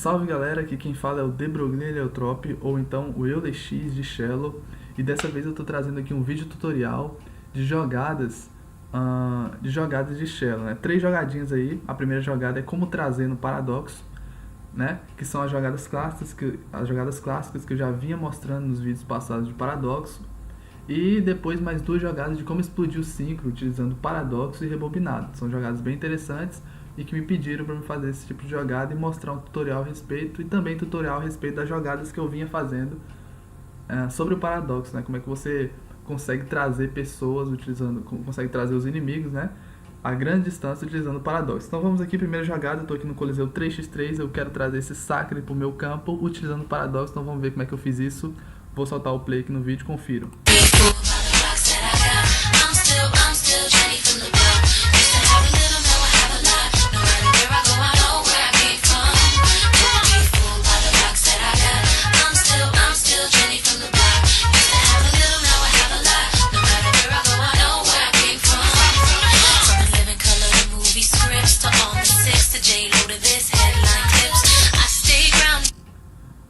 Salve galera, aqui quem fala é o Debrognelli Eutrop, ou então o EuDX de Shallow, e dessa vez eu estou trazendo aqui um vídeo tutorial de jogadas de Shallow, né? 3 jogadinhas aí. A primeira jogada é como trazer no Paradoxo, né? Que são as jogadas clássicas que eu já vinha mostrando nos vídeos passados de Paradoxo, e depois mais 2 jogadas de como explodir o Synchro utilizando Paradoxo e Rebobinado. São jogadas bem interessantes e que me pediram para me fazer esse tipo de jogada e mostrar um tutorial a respeito, e também tutorial a respeito das jogadas que eu vinha fazendo sobre o Paradoxo, né? Como é que você consegue trazer pessoas consegue trazer os inimigos, né, a grande distância utilizando o Paradoxo. Então vamos aqui, primeira jogada, eu estou aqui no Coliseu 3x3, eu quero trazer esse Sacre para o meu campo utilizando o Paradoxo, então vamos ver como é que eu fiz isso. Vou soltar o play aqui no vídeo, confiram.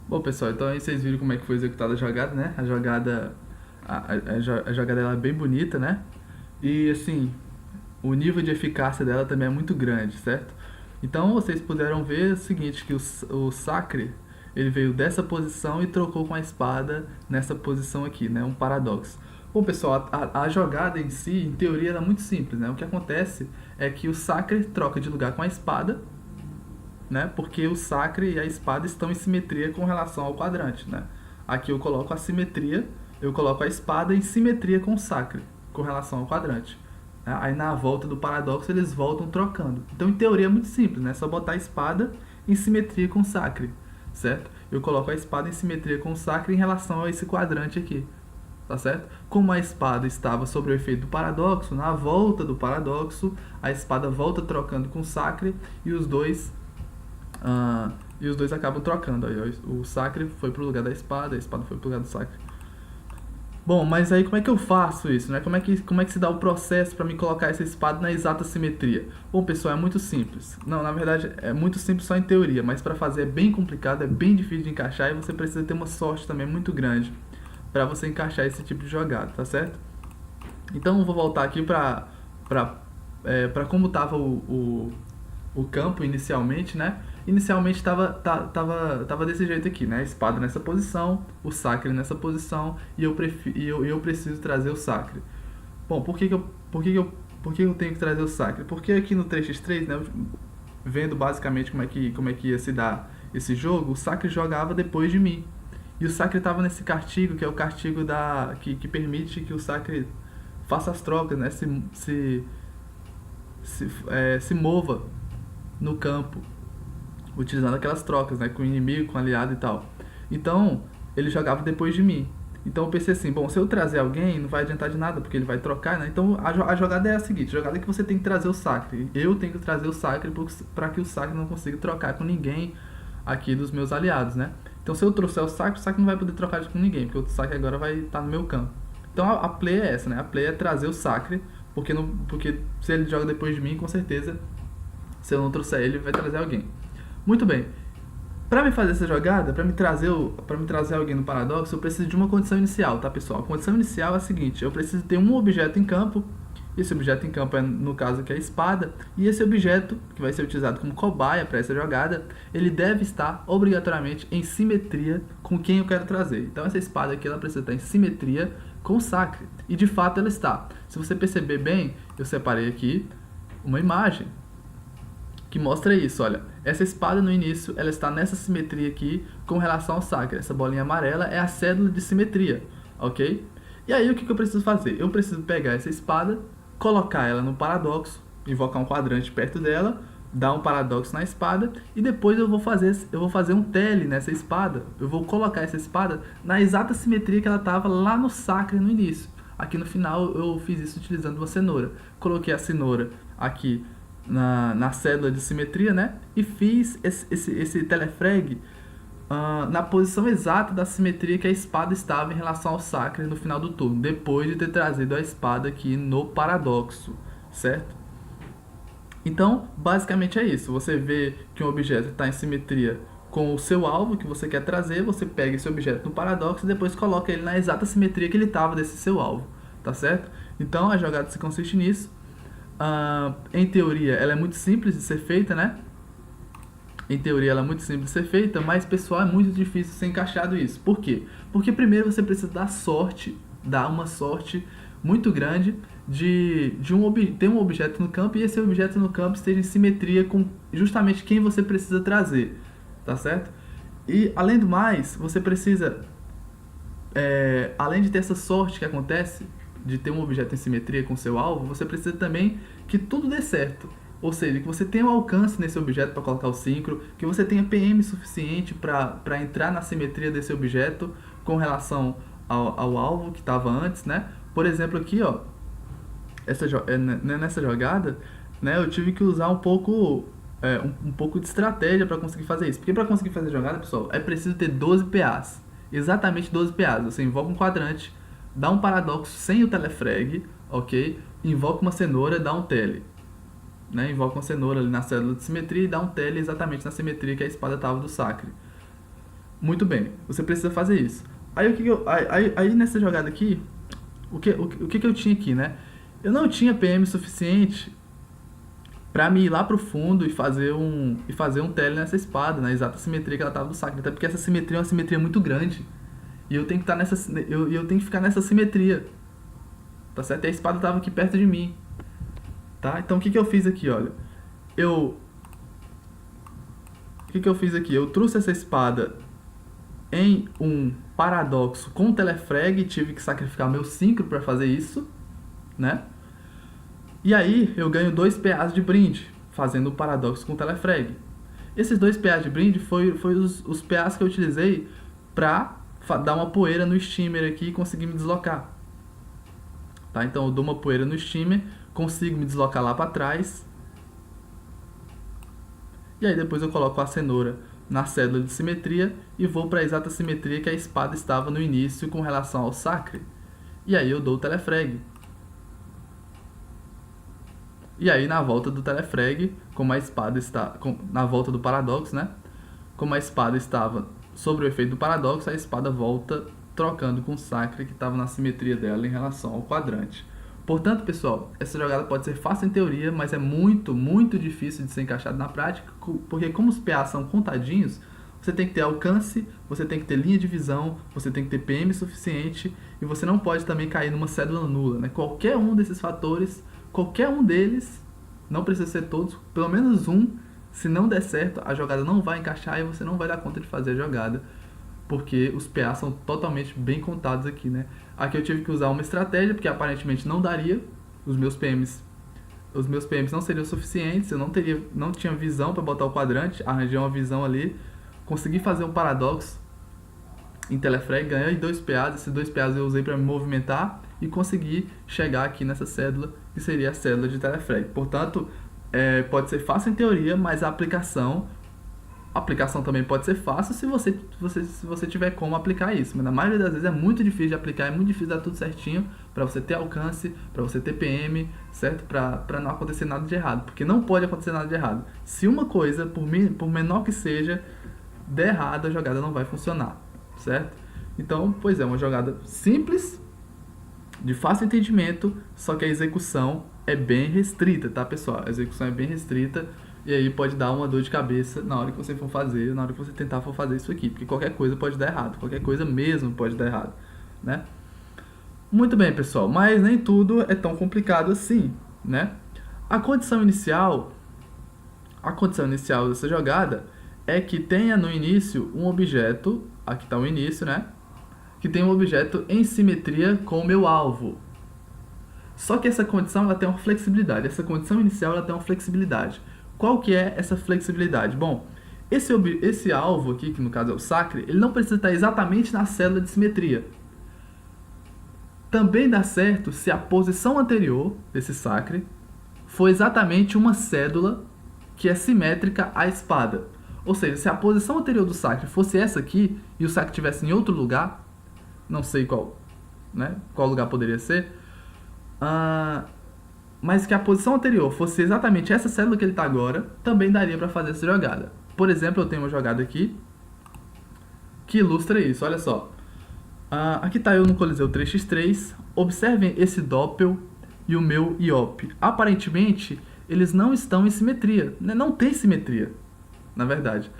Bom pessoal, então aí vocês viram como é que foi executada a jogada, né? A jogada ela é bem bonita, né? E assim, o nível de eficácia dela também é muito grande, certo? Então vocês puderam ver o seguinte, que o Sacre, ele veio dessa posição e trocou com a espada nessa posição aqui, né? Um paradoxo. Bom pessoal, a jogada em si, em teoria, ela é muito simples, né? O que acontece é que o Sacre troca de lugar com a espada, né? Porque o Sacre e a espada estão em simetria com relação ao quadrante, né? Aqui eu coloco a simetria, eu coloco a espada em simetria com o Sacre, com relação ao quadrante. Aí na volta do paradoxo eles voltam trocando. Então em teoria é muito simples, né? É só botar a espada em simetria com o Sacre, certo? Eu coloco a espada em simetria com o Sacre em relação a esse quadrante aqui, tá certo? Como a espada estava sob o efeito do paradoxo, na volta do paradoxo, a espada volta trocando com o Sacre e os dois acabam trocando. Aí, o Sacre foi pro lugar da espada, a espada foi pro lugar do Sacre. Bom, mas aí como é que eu faço isso, né? Como é que se dá o processo para me colocar essa espada na exata simetria? Bom, pessoal, é muito simples. Não, na verdade, é muito simples só em teoria, mas para fazer é bem complicado, é bem difícil de encaixar, e você precisa ter uma sorte também muito grande para você encaixar esse tipo de jogada, tá certo? Então eu vou voltar aqui para como estava o campo inicialmente, né? Inicialmente tava desse jeito aqui, né? A espada nessa posição, o Sacre nessa posição, e eu preciso trazer o Sacre. Bom, por que eu tenho que trazer o Sacre? Porque aqui no 3x3, né, vendo basicamente como é que ia se dar esse jogo, o Sacre jogava depois de mim. E o Sacre estava nesse castigo, que é o castigo que permite que o Sacre faça as trocas, né? Se mova no campo, utilizando aquelas trocas, né, com o inimigo, com o aliado e tal. Então, ele jogava depois de mim. Então eu pensei assim, bom, se eu trazer alguém, não vai adiantar de nada, porque ele vai trocar, né? Então a jogada é a seguinte, a jogada é que você tem que trazer o Sacre. Eu tenho que trazer o Sacre para que o Sacre não consiga trocar com ninguém aqui dos meus aliados, né? Então se eu trouxer o Sacre não vai poder trocar com ninguém, porque o Sacre agora vai estar no meu campo. Então a play é essa, né? A play é trazer o Sacre, porque se ele joga depois de mim, com certeza, se eu não trouxer ele, vai trazer alguém. Muito bem, para me fazer essa jogada, para me trazer alguém no paradoxo, eu preciso de uma condição inicial, tá pessoal? A condição inicial é a seguinte, eu preciso ter um objeto em campo, esse objeto em campo é, no caso aqui, a espada, e esse objeto, que vai ser utilizado como cobaia para essa jogada, ele deve estar obrigatoriamente em simetria com quem eu quero trazer. Então essa espada aqui, ela precisa estar em simetria com o Sacre, e de fato ela está. Se você perceber bem, eu separei aqui uma imagem que mostra isso, olha, essa espada no início, ela está nessa simetria aqui com relação ao Sacre, essa bolinha amarela é a cédula de simetria, ok? E aí o que eu preciso fazer? Eu preciso pegar essa espada, colocar ela no paradoxo, invocar um quadrante perto dela, dar um paradoxo na espada, e depois eu vou fazer um tele nessa espada, eu vou colocar essa espada na exata simetria que ela estava lá no Sacre no início. Aqui no final eu fiz isso utilizando uma cenoura, coloquei a cenoura aqui na cédula de simetria, né? E fiz esse telefrag na posição exata da simetria que a espada estava em relação ao Sacre no final do turno, depois de ter trazido a espada aqui no paradoxo, certo? Então, basicamente é isso. Você vê que um objeto está em simetria com o seu alvo que você quer trazer, você pega esse objeto no paradoxo e depois coloca ele na exata simetria que ele estava desse seu alvo, tá certo? Então a jogada se consiste nisso. Em teoria ela é muito simples de ser feita, né? Em teoria ela é muito simples de ser feita, mas pessoal, é muito difícil ser encaixado isso. Por quê? Porque primeiro você precisa dar uma sorte muito grande de ter um objeto no campo e esse objeto no campo esteja em simetria com justamente quem você precisa trazer, tá certo? E além do mais, você precisa, além de ter essa sorte que acontece, de ter um objeto em simetria com seu alvo, você precisa também que tudo dê certo. Ou seja, que você tenha um alcance nesse objeto para colocar o síncro, que você tenha PM suficiente para entrar na simetria desse objeto com relação ao alvo que estava antes, né? Por exemplo, aqui, ó, nessa jogada, né, eu tive que usar um pouco de estratégia para conseguir fazer isso. Porque para conseguir fazer a jogada, pessoal, é preciso ter 12 PAs. Exatamente 12 PAs. Você invoca um quadrante, dá um paradoxo sem o telefrag, ok? Invoca uma cenoura, dá um tele. Né? Invoca uma cenoura ali na célula de simetria e dá um tele exatamente na simetria que a espada estava do sacre. Muito bem, você precisa fazer isso. Aí nessa jogada aqui, o que eu tinha aqui, né? Eu não tinha PM suficiente para me ir lá pro fundo e fazer um tele nessa espada, na exata simetria que ela estava do sacre. Até porque essa simetria é uma simetria muito grande. E eu tenho que eu tenho que ficar nessa simetria. Tá certo? E a espada estava aqui perto de mim. Tá? Então o que eu fiz aqui, olha? O que eu fiz aqui? Eu trouxe essa espada em um paradoxo com telefrag e tive que sacrificar meu síncro para fazer isso, né? E aí eu ganho 2 PAs de brinde, fazendo o paradoxo com telefrag. Esses 2 PAs de brinde foi os PAs que eu utilizei para dar uma poeira no steamer aqui e conseguir me deslocar. Tá? Então eu dou uma poeira no steamer, consigo me deslocar lá para trás. E aí depois eu coloco a cenoura na cédula de simetria e vou para a exata simetria que a espada estava no início com relação ao sacre. E aí eu dou o telefrag. E aí na volta do telefrag, como a espada está na volta do paradoxo, né? Como a espada estava sobre o efeito do paradoxo, a espada volta trocando com o sacre que estava na simetria dela em relação ao quadrante. Portanto, pessoal, essa jogada pode ser fácil em teoria, mas é muito, muito difícil de ser encaixada na prática, porque como os PAs são contadinhos, você tem que ter alcance, você tem que ter linha de visão, você tem que ter PM suficiente, e você não pode também cair numa cédula nula, né? Qualquer um desses fatores, qualquer um deles, não precisa ser todos, pelo menos um, se não der certo, a jogada não vai encaixar e você não vai dar conta de fazer a jogada, porque os PAs são totalmente bem contados aqui, né? Aqui eu tive que usar uma estratégia, porque aparentemente não daria, os meus PMs não seriam suficientes, eu não tinha visão para botar o quadrante, arranjei uma visão ali, consegui fazer um paradoxo em telefrag, ganhei 2 PAs, esses 2 PAs eu usei para me movimentar e consegui chegar aqui nessa cédula, que seria a cédula de telefrag. Portanto, pode ser fácil em teoria, mas a aplicação também pode ser fácil se você tiver como aplicar isso, mas na maioria das vezes é muito difícil de aplicar, é muito difícil dar tudo certinho para você ter alcance, para você ter PM, certo? Para não acontecer nada de errado, porque não pode acontecer nada de errado. Se uma coisa, por menor que seja, der errado, a jogada não vai funcionar, certo? Então, pois é, uma jogada simples, de fácil entendimento, só que a execução é bem restrita, tá, pessoal? A execução é bem restrita. E aí pode dar uma dor de cabeça na hora que você for fazer, na hora que você tentar for fazer isso aqui. Porque qualquer coisa pode dar errado, qualquer coisa mesmo pode dar errado, né? Muito bem, pessoal, mas nem tudo é tão complicado assim, né? A condição inicial dessa jogada é que tenha no início um objeto, aqui está o início, né? Que tem um objeto em simetria com o meu alvo. Só que essa condição ela tem uma flexibilidade, essa condição inicial ela tem uma flexibilidade. Qual que é essa flexibilidade? Bom, esse alvo aqui, que no caso é o sacre, ele não precisa estar exatamente na célula de simetria. Também dá certo se a posição anterior desse sacre for exatamente uma cédula que é simétrica à espada. Ou seja, se a posição anterior do sacre fosse essa aqui e o sacre estivesse em outro lugar, não sei qual, né? Qual lugar poderia ser, mas que a posição anterior fosse exatamente essa célula que ele está agora, também daria para fazer essa jogada. Por exemplo, eu tenho uma jogada aqui que ilustra isso, olha só. Aqui está eu no Coliseu 3x3, observem esse Doppel e o meu IOP. Aparentemente, eles não estão em simetria, né? Não tem simetria, na verdade.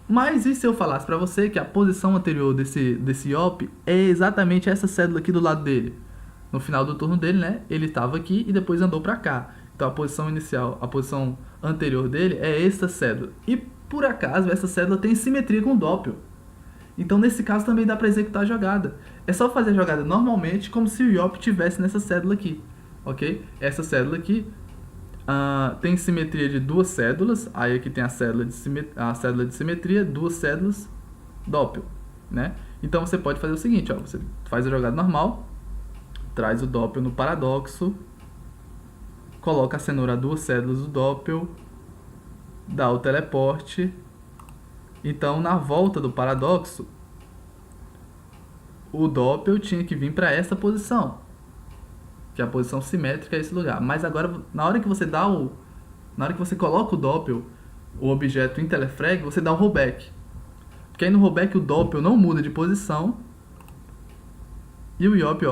Mas e se eu falasse para você que a posição anterior desse IOP é exatamente essa cédula aqui do lado dele? No final do turno dele, né, ele estava aqui e depois andou para cá. Então a posição inicial, a posição anterior dele é esta cédula. E por acaso essa cédula tem simetria com o Doppel. Então nesse caso também dá para executar a jogada. É só fazer a jogada normalmente como se o IOP tivesse nessa cédula aqui, ok? Essa cédula aqui tem simetria de duas cédulas, aí aqui tem a cédula de simetria, duas cédulas Doppel, né? Então você pode fazer o seguinte, ó, você faz a jogada normal, traz o Doppel no paradoxo, coloca a cenoura a duas cédulas do Doppel, dá o teleporte. Então na volta do paradoxo, o Doppel tinha que vir para essa posição, que é a posição simétrica a esse lugar. Mas agora, na hora que você coloca o Doppel, o objeto em telefrag, você dá o rollback. Porque aí no rollback o Doppel não muda de posição e o IOP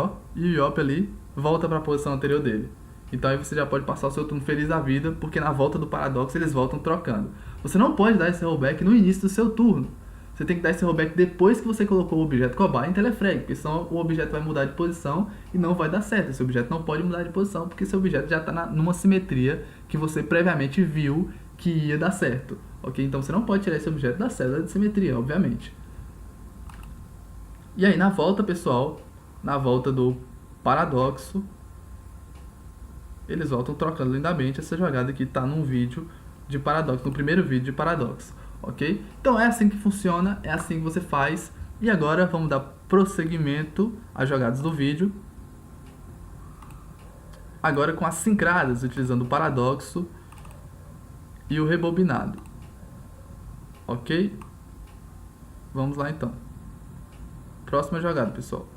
ali volta para a posição anterior dele. Então aí você já pode passar o seu turno feliz da vida, porque na volta do paradoxo eles voltam trocando. Você não pode dar esse rollback no início do seu turno. Você tem que dar esse rollback depois que você colocou o objeto cobar em telefrag, porque senão o objeto vai mudar de posição e não vai dar certo. Esse objeto não pode mudar de posição, porque esse objeto já está numa simetria que você previamente viu que ia dar certo. Ok? Então você não pode tirar esse objeto da cédula de simetria, obviamente. E aí na volta, pessoal, na volta do paradoxo, eles voltam trocando lindamente. Essa jogada aqui está num vídeo de paradoxo, no primeiro vídeo de paradoxo, ok? Então é assim que funciona, é assim que você faz. E agora vamos dar prosseguimento às jogadas do vídeo. Agora com as sincradas, utilizando o paradoxo e o rebobinado, ok? Vamos lá então. Próxima jogada, pessoal.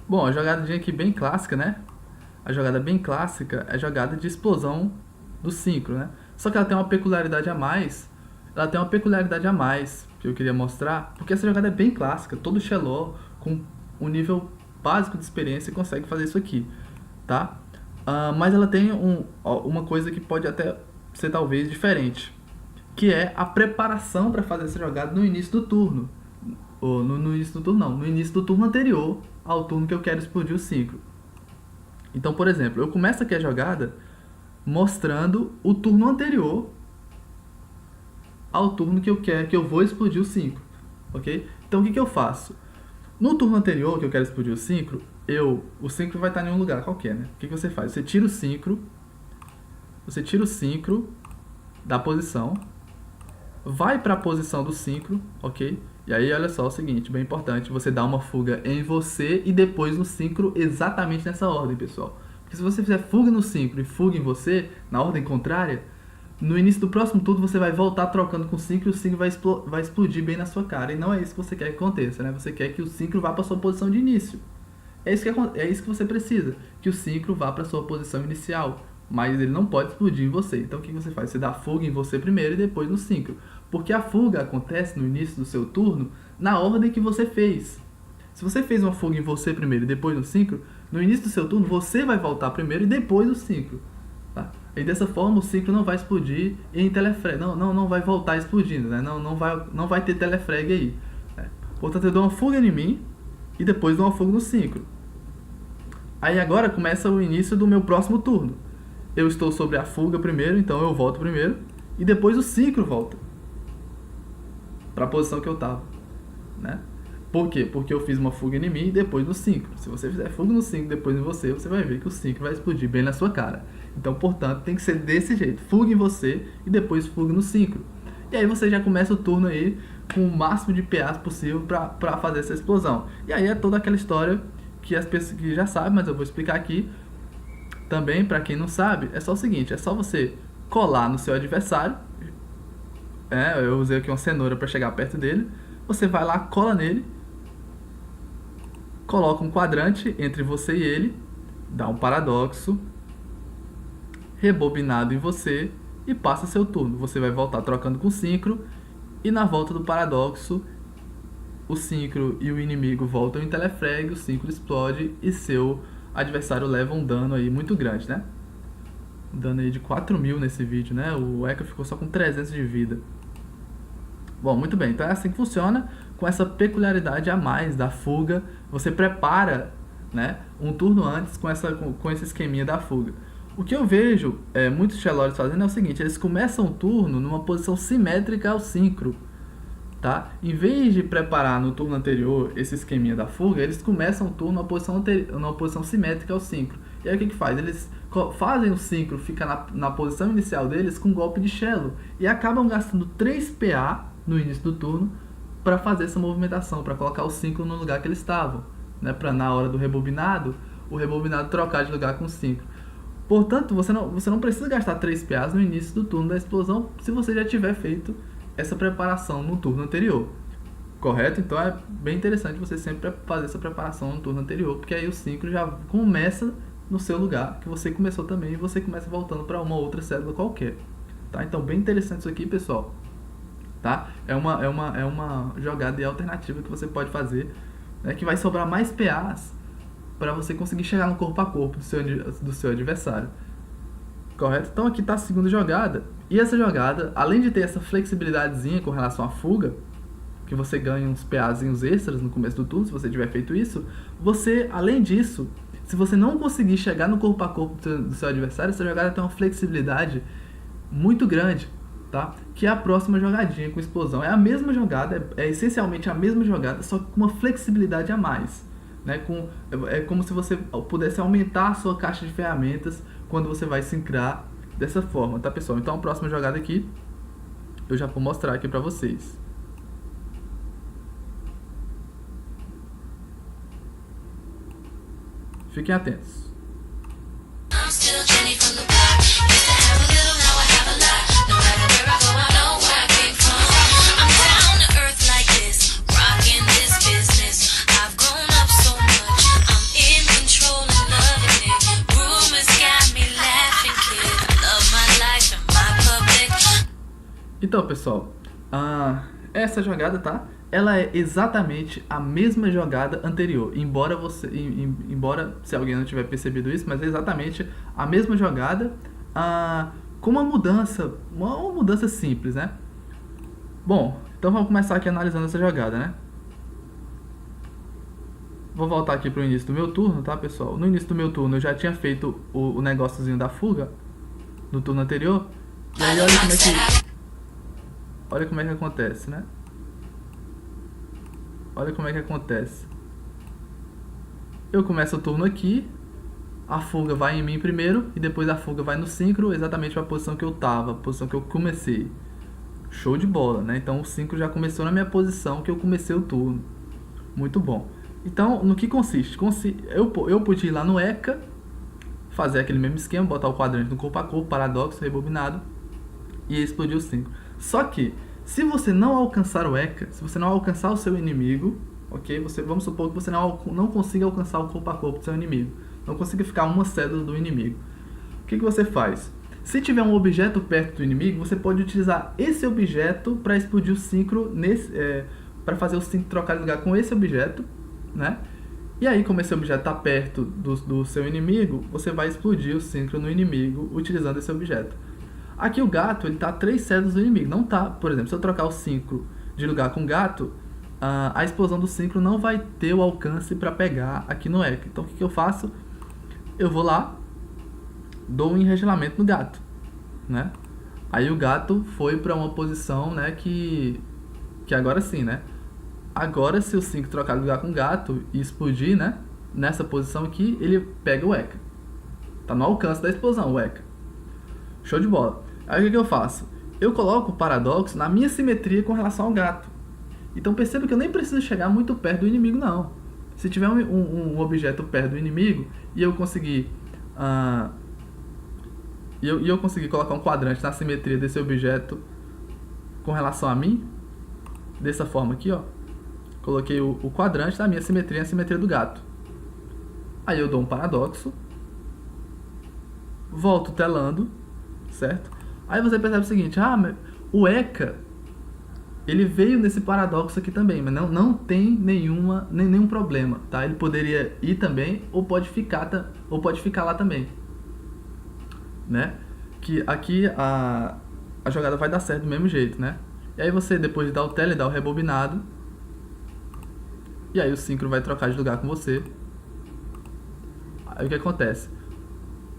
Bom, a jogadinha aqui bem clássica, né? A jogada bem clássica é a jogada de explosão do síncro, né? Só que ela tem uma peculiaridade a mais. Ela tem uma peculiaridade a mais que eu queria mostrar, porque essa jogada é bem clássica. Todo xeló com um nível básico de experiência consegue fazer isso aqui, tá? Mas ela tem uma coisa que pode até ser talvez diferente, que é a preparação para fazer essa jogada no início do turno. Ou no início do turno não, no início do turno anterior ao turno que eu quero explodir o síncro. Então, por exemplo, eu começo aqui a jogada mostrando o turno anterior ao turno que eu vou explodir o síncro, ok? Então o que eu faço? No turno anterior que eu quero explodir o síncro, o síncro vai estar em um lugar qualquer, né? O que você faz? Você tira o síncro da posição, vai para a posição do síncro, ok? E aí olha só o seguinte, bem importante, você dá uma fuga em você e depois no síncro exatamente nessa ordem, pessoal. Porque se você fizer fuga no síncro e fuga em você, na ordem contrária, no início do próximo turno você vai voltar trocando com o síncro e o síncro vai explodir bem na sua cara. E não é isso que você quer que aconteça, né? Você quer que o síncro vá para a sua posição de início. É isso que você precisa, que o síncro vá para a sua posição inicial. Mas ele não pode explodir em você. Então o que você faz? Você dá fuga em você primeiro e depois no síncro. Porque a fuga acontece no início do seu turno na ordem que você fez. Se você fez uma fuga em você primeiro e depois no síncro, no início do seu turno você vai voltar primeiro e depois no síncro. Tá? E dessa forma o síncro não vai explodir em telefrag. Não vai voltar explodindo, né? Não vai ter telefrag aí. Né? Portanto, eu dou uma fuga em mim e depois dou uma fuga no síncro. Aí agora começa o início do meu próximo turno. Eu estou sobre a fuga primeiro, então eu volto primeiro e depois o síncro volta para a posição que eu estava, né? Por quê? Porque eu fiz uma fuga em mim e depois no síncro. Se você fizer fuga no síncro depois em você, você vai ver que o síncro vai explodir bem na sua cara. Então, portanto, tem que ser desse jeito. Fuga em você e depois fuga no Synchro. E aí você já começa o turno aí com o máximo de PAs possível para fazer essa explosão. E aí é toda aquela história que as pessoas que já sabem, mas eu vou explicar aqui também para quem não sabe. É só o seguinte, é só você colar no seu adversário. Eu usei aqui uma cenoura para chegar perto dele. Você vai lá, cola nele, coloca um quadrante entre você e ele, dá um paradoxo, rebobinado em você e passa seu turno. Você vai voltar trocando com o Synchro e na volta do paradoxo o Synchro e o inimigo voltam em telefrag, o Synchro explode e seu adversário leva um dano aí muito grande, né? Um dano aí de 4.000 nesse vídeo, né? O Eka ficou só com 300 de vida. Bom, muito bem, então é assim que funciona, com essa peculiaridade a mais da fuga. Você prepara, né, um turno antes com esse esqueminha da fuga. O que eu vejo muitos Shelores fazendo é o seguinte, eles começam o turno numa posição simétrica ao Synchro, tá? Em vez de preparar no turno anterior esse esqueminha da fuga, eles começam o turno numa posição simétrica ao Synchro. E aí o que faz? Eles fazem o Synchro ficar na posição inicial deles com golpe de Shello e acabam gastando 3 PA no início do turno para fazer essa movimentação, para colocar o Synchro no lugar que eles estavam, né? Para na hora do rebobinado, o rebobinado trocar de lugar com o Synchro. Portanto, você não precisa gastar 3 PAs no início do turno da explosão se você já tiver feito essa preparação no turno anterior. Correto? Então é bem interessante você sempre fazer essa preparação no turno anterior, porque aí o Synchro já começa no seu lugar, que você começou também, e você começa voltando para uma outra célula qualquer. Tá? Então bem interessante isso aqui, pessoal. Tá? É uma jogada alternativa que você pode fazer, né, que vai sobrar mais PAs para você conseguir chegar no corpo a corpo do seu adversário. Correto? Então aqui está a segunda jogada. E essa jogada, além de ter essa flexibilidadezinha com relação à fuga, que você ganha uns PAzinhos extras no começo do turno, se você tiver feito isso, você, além disso, se você não conseguir chegar no corpo a corpo do seu adversário, essa jogada tem uma flexibilidade muito grande, tá? Que é a próxima jogadinha com explosão. É a mesma jogada, é essencialmente a mesma jogada, só que com uma flexibilidade a mais, né? É como se você pudesse aumentar a sua caixa de ferramentas quando você vai sincrar dessa forma, tá, pessoal? Então a próxima jogada aqui eu já vou mostrar aqui pra vocês. Fiquem atentos. Então, pessoal, essa jogada, tá? Ela é exatamente a mesma jogada anterior, embora se alguém não tiver percebido isso, mas é exatamente a mesma jogada, com uma mudança simples, né? Bom, então vamos começar aqui analisando essa jogada, né? Vou voltar aqui para o início do meu turno, tá, pessoal? No início do meu turno eu já tinha feito o negóciozinho da fuga no turno anterior, e aí olha como é que acontece, né? Olha como é que acontece. Eu começo o turno aqui, a fuga vai em mim primeiro e depois a fuga vai no Synchro, exatamente para a posição que eu tava, a posição que eu comecei. Show de bola, né? Então o Synchro já começou na minha posição que eu comecei o turno. Muito bom. Então, no que consiste? Eu podia ir lá no ECA, fazer aquele mesmo esquema, botar o quadrante no corpo a corpo, paradoxo, rebobinado e explodir o Synchro. Só que, se você não alcançar o ECA, se você não alcançar o seu inimigo, ok? Vamos supor que você não consiga alcançar o corpo a corpo do seu inimigo, não consiga ficar uma célula do inimigo. O que você faz? Se tiver um objeto perto do inimigo, você pode utilizar esse objeto para explodir o Synchro, para fazer o Synchro trocar de lugar com esse objeto, né? E aí, como esse objeto está perto do seu inimigo, você vai explodir o Synchro no inimigo utilizando esse objeto. Aqui o gato, ele tá a 3 células do inimigo, não tá, por exemplo, se eu trocar o Synchro de lugar com o gato, a explosão do Synchro não vai ter o alcance para pegar aqui no ECA. Então o que eu faço? Eu vou lá, dou um enregelamento no gato, né? Aí o gato foi para uma posição, né, que agora sim, né? Agora se o Synchro trocar de lugar com o gato e explodir, né, nessa posição aqui, ele pega o ECA. Tá no alcance da explosão o ECA. Show de bola. Aí o que eu faço? Eu coloco o paradoxo na minha simetria com relação ao gato. Então perceba que eu nem preciso chegar muito perto do inimigo, não. Se tiver um objeto perto do inimigo e eu conseguir eu conseguir colocar um quadrante na simetria desse objeto com relação a mim, dessa forma aqui, ó, coloquei o quadrante na minha simetria, a simetria do gato. Aí eu dou um paradoxo, volto telando, certo? Aí você percebe o seguinte, o ECA, ele veio nesse paradoxo aqui também, mas não tem nenhum problema, tá? Ele poderia ir também, ou pode ficar lá também, né? Que aqui a jogada vai dar certo do mesmo jeito, né? E aí você, depois de dar o tele, dá o rebobinado, e aí o síncro vai trocar de lugar com você. Aí o que acontece?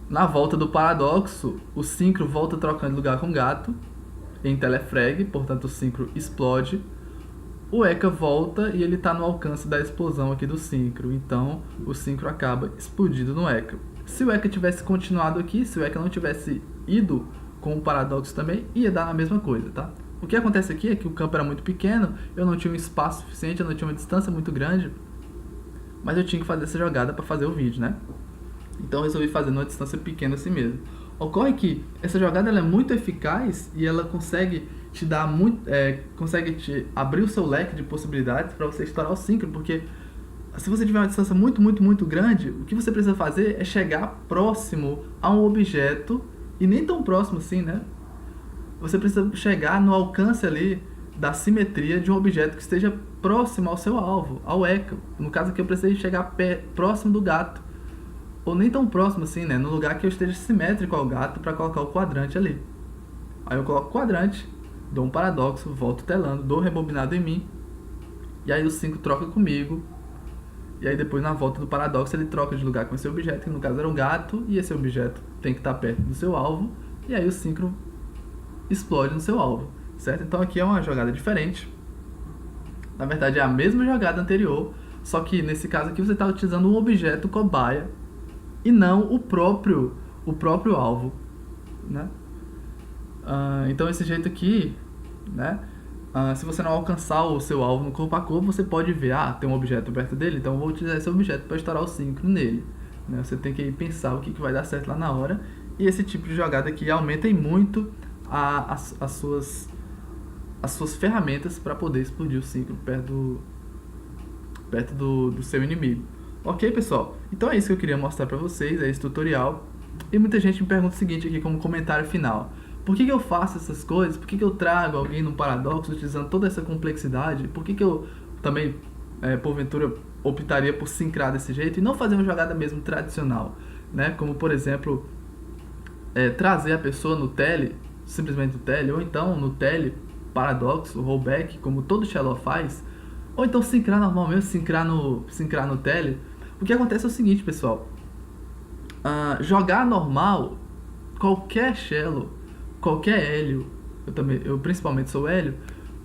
Na volta do paradoxo, o síncro volta trocando de lugar com o gato, em telefrag, portanto o síncro explode. O ECA volta e ele está no alcance da explosão aqui do síncro, então o síncro acaba explodindo no ECA. Se o ECA tivesse continuado aqui, se o ECA não tivesse ido com o paradoxo também, ia dar a mesma coisa, tá? O que acontece aqui é que o campo era muito pequeno, eu não tinha um espaço suficiente, eu não tinha uma distância muito grande, mas eu tinha que fazer essa jogada para fazer o vídeo, né? Então eu resolvi fazer numa distância pequena assim mesmo. Ocorre que essa jogada ela é muito eficaz e ela consegue te dar consegue te abrir o seu leque de possibilidades para você estourar o síncro, porque se você tiver uma distância muito grande, o que você precisa fazer é chegar próximo a um objeto, e nem tão próximo assim, né? Você precisa chegar no alcance ali da simetria de um objeto que esteja próximo ao seu alvo, ao ECA. No caso aqui eu precisei chegar próximo do gato, ou nem tão próximo assim, né? No lugar que eu esteja simétrico ao gato para colocar o quadrante ali. Aí eu coloco o quadrante, dou um paradoxo, volto telando, dou rebobinado em mim, e aí o síncro troca comigo, e aí depois na volta do paradoxo ele troca de lugar com esse objeto, que no caso era um gato, e esse objeto tem que estar perto do seu alvo, e aí o síncro explode no seu alvo, certo? Então aqui é uma jogada diferente. Na verdade é a mesma jogada anterior, só que nesse caso aqui você está utilizando um objeto cobaia e não o próprio alvo, né? Então esse jeito aqui, né? Se você não alcançar o seu alvo no corpo a corpo, você pode ver, tem um objeto perto dele, então eu vou utilizar esse objeto para estourar o síncro nele, né? Você tem que pensar o que vai dar certo lá na hora, e esse tipo de jogada aqui aumenta muito as suas ferramentas para poder explodir o síncro perto do seu inimigo. Ok, pessoal? Então é isso que eu queria mostrar para vocês, é esse tutorial. E muita gente me pergunta o seguinte aqui como comentário final: por que eu faço essas coisas? Por que eu trago alguém no paradoxo utilizando toda essa complexidade? Por que eu também, porventura, optaria por sincrar desse jeito e não fazer uma jogada mesmo tradicional, né? Como, por exemplo, trazer a pessoa no tele, simplesmente no tele, ou então no tele, paradoxo, rollback, como todo Shallow faz, ou então sincrar normalmente, sincrar no tele. O que acontece é o seguinte, pessoal: jogar normal, qualquer Shallow, qualquer Hélio, eu principalmente sou Hélio,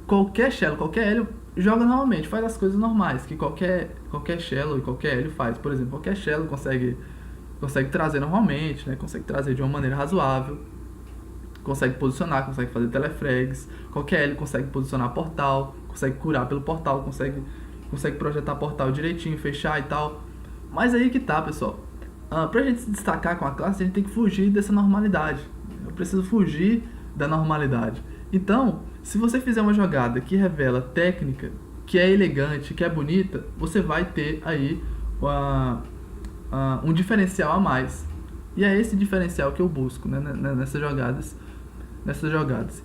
qualquer Shallow, qualquer Hélio joga normalmente, faz as coisas normais que qualquer Shallow e qualquer Hélio faz. Por exemplo, qualquer Shallow consegue trazer normalmente, né? Consegue trazer de uma maneira razoável, consegue posicionar, consegue fazer telefrags, qualquer Hélio consegue posicionar portal, consegue curar pelo portal, consegue projetar portal direitinho, fechar e tal. Mas aí que tá, pessoal, pra gente se destacar com a classe, a gente tem que fugir dessa normalidade. Eu preciso fugir da normalidade. Então, se você fizer uma jogada que revela técnica, que é elegante, que é bonita, você vai ter aí um diferencial a mais. E é esse diferencial que eu busco, né, nessas jogadas.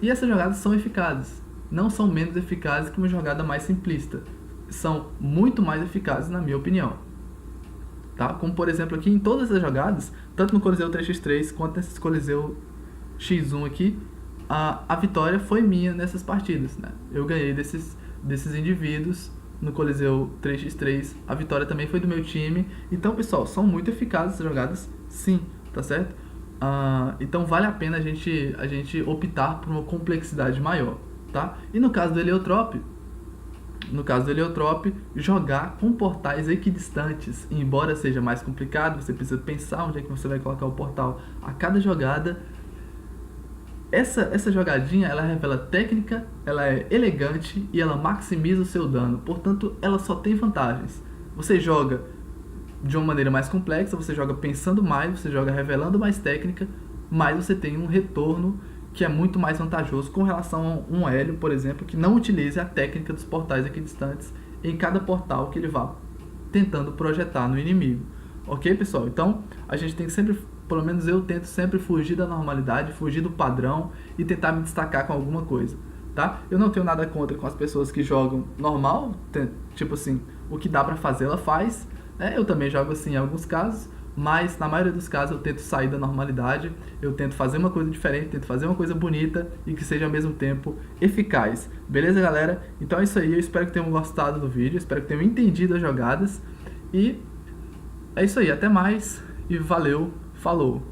E essas jogadas são eficazes. Não são menos eficazes que uma jogada mais simplista. São muito mais eficazes, na minha opinião. Tá? Como, por exemplo, aqui em todas as jogadas, tanto no Coliseu 3x3 quanto nesse Coliseu X1 aqui, a vitória foi minha nessas partidas, né? Eu ganhei desses indivíduos. No Coliseu 3x3, a vitória também foi do meu time. Então, pessoal, são muito eficazes essas jogadas, sim, tá certo? Então vale a pena a gente optar por uma complexidade maior, tá? E no caso do Heliotrope, jogar com portais equidistantes, embora seja mais complicado, você precisa pensar onde é que você vai colocar o portal a cada jogada, Essa jogadinha, ela revela técnica, ela é elegante e ela maximiza o seu dano. Portanto, ela só tem vantagens. Você joga de uma maneira mais complexa, você joga pensando mais, você joga revelando mais técnica, mas você tem um retorno que é muito mais vantajoso com relação a um Hélio, por exemplo, que não utilize a técnica dos portais equidistantes em cada portal que ele vá tentando projetar no inimigo. Ok, pessoal? Então, a gente tem que sempre, pelo menos eu tento sempre fugir da normalidade, fugir do padrão e tentar me destacar com alguma coisa, tá? Eu não tenho nada contra com as pessoas que jogam normal, tipo assim, o que dá pra fazer ela faz, né? Eu também jogo assim em alguns casos, mas na maioria dos casos eu tento sair da normalidade, eu tento fazer uma coisa diferente, tento fazer uma coisa bonita e que seja ao mesmo tempo eficaz. Beleza, galera? Então é isso aí, eu espero que tenham gostado do vídeo, espero que tenham entendido as jogadas e é isso aí, até mais e valeu, falou!